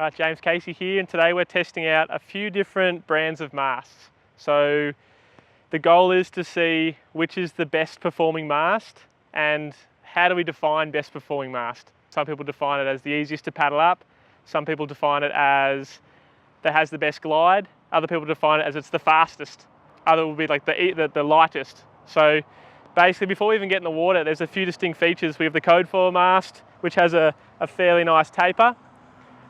Alright, James Casey here, and today we're testing out a few different brands of masts. So the goal is to see which is the best performing mast and how do we define best performing mast. Some people define it as the easiest to paddle up, some people define it as that has the best glide, other people define it as it's the fastest, other will be like the lightest. So basically before we even get in the water, there's a few distinct features. We have the code 4 mast, which has a fairly nice taper.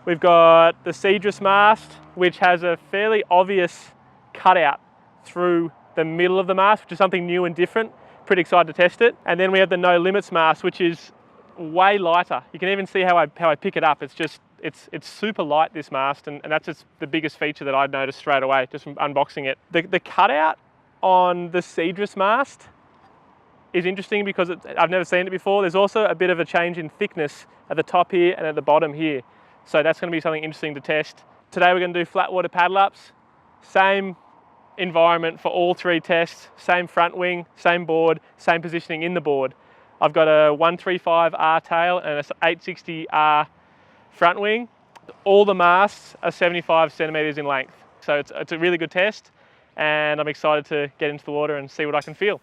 We've got the Cedrus mast, which has a fairly obvious cutout through the middle of the mast, which is something new and different. Pretty excited to test it. And then we have the No Limitz mast, which is way lighter. You can even see how I pick it up. It's super light, this mast, and that's just the biggest feature that I'd noticed straight away just from unboxing it. The cutout on the Cedrus mast is interesting because I've never seen it before. There's also a bit of a change in thickness at the top here and at the bottom here. So that's going to be something interesting to test. Today we're going to do flatwater paddle ups. Same environment for all three tests, same front wing, same board, same positioning in the board. I've got a 135R tail and a 860R front wing. All the masts are 75 centimeters in length. So it's a really good test, and I'm excited to get into the water and see what I can feel.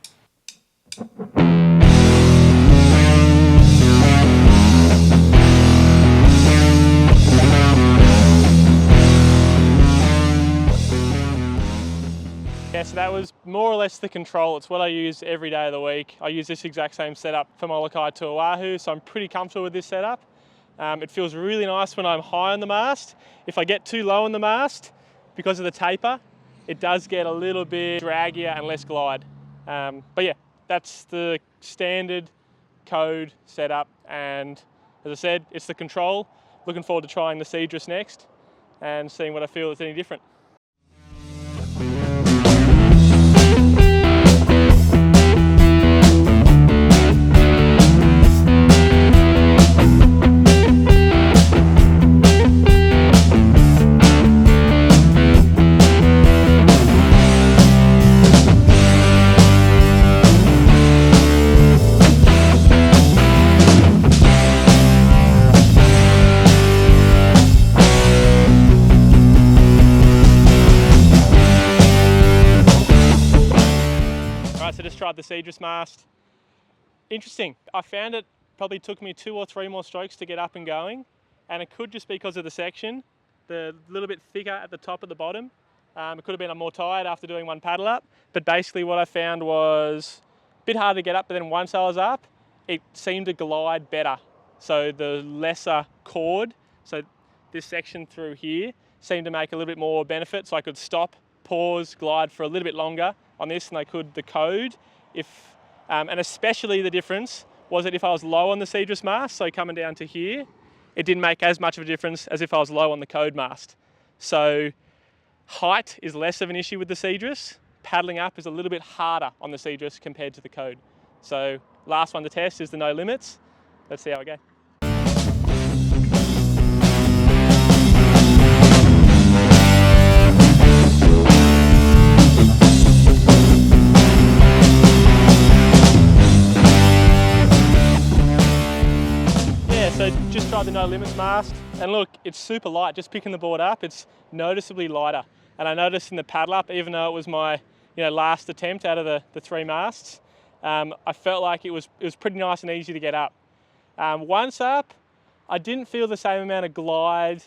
Yeah, so that was more or less the control. It's what I use every day of the week. I use this exact same setup from Molokai to Oahu, so I'm pretty comfortable with this setup. It feels really nice when I'm high on the mast. If I get too low on the mast, because of the taper, it does get a little bit draggier and less glide. But yeah, that's the standard code setup, and as I said, it's the control. Looking forward to trying the Cedrus next and seeing what I feel that's any different. So just tried the Cedrus mast. Interesting. I found it probably took me 2 or 3 more strokes to get up and going, and it could just be because of the section, the little bit thicker at the top at the bottom. It could have been I'm more tired after doing one paddle up, but basically what I found was a bit harder to get up, but then once I was up, it seemed to glide better. So the lesser chord, so this section through here, seemed to make a little bit more benefit, so I could stop, pause, glide for a little bit longer on this than I could the code. And especially the difference was that if I was low on the Cedrus mast, so coming down to here, it didn't make as much of a difference as if I was low on the code mast. So height is less of an issue with the Cedrus. Paddling up is a little bit harder on the Cedrus compared to the code. So last one to test is the No Limitz. Let's see how we go. So just tried the No Limitz mast, and look, it's super light. Just picking the board up, it's noticeably lighter. And I noticed in the paddle up, even though it was my last attempt out of the 3 masts, I felt like it was pretty nice and easy to get up. Once up, I didn't feel the same amount of glide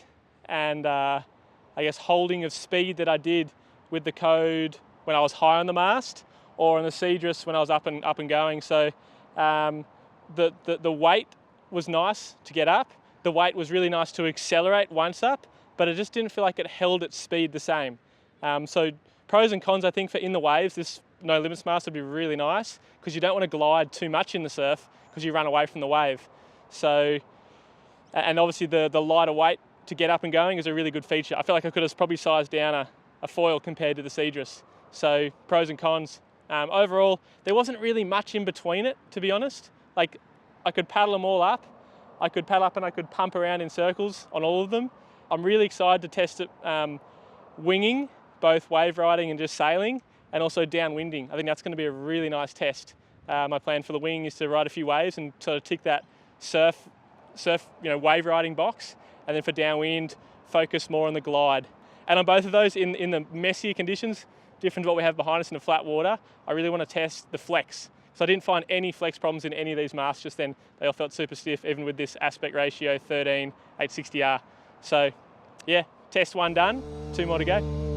and I guess holding of speed that I did with the code when I was high on the mast, or on the Cedrus when I was up and going. So the weight was nice to get up. The weight was really nice to accelerate once up, but it just didn't feel like it held its speed the same. So pros and cons, I think, for in the waves, this No Limitz mast would be really nice because you don't want to glide too much in the surf because you run away from the wave. So, and obviously the lighter weight to get up and going is a really good feature. I feel like I could have probably sized down a foil compared to the Cedrus. So pros and cons. Overall, there wasn't really much in between it, to be honest. Like, I could paddle them all up. I could paddle up and I could pump around in circles on all of them. I'm really excited to test it winging, both wave riding and just sailing, and also downwinding. I think that's going to be a really nice test. My plan for the wing is to ride a few waves and sort of tick that surf wave riding box, and then for downwind, focus more on the glide. And on both of those, in the messier conditions, different to what we have behind us in the flat water, I really want to test the flex. So I didn't find any flex problems in any of these masts just then. They all felt super stiff, even with this aspect ratio 13, 860R. So yeah, test 1 done, 2 more to go.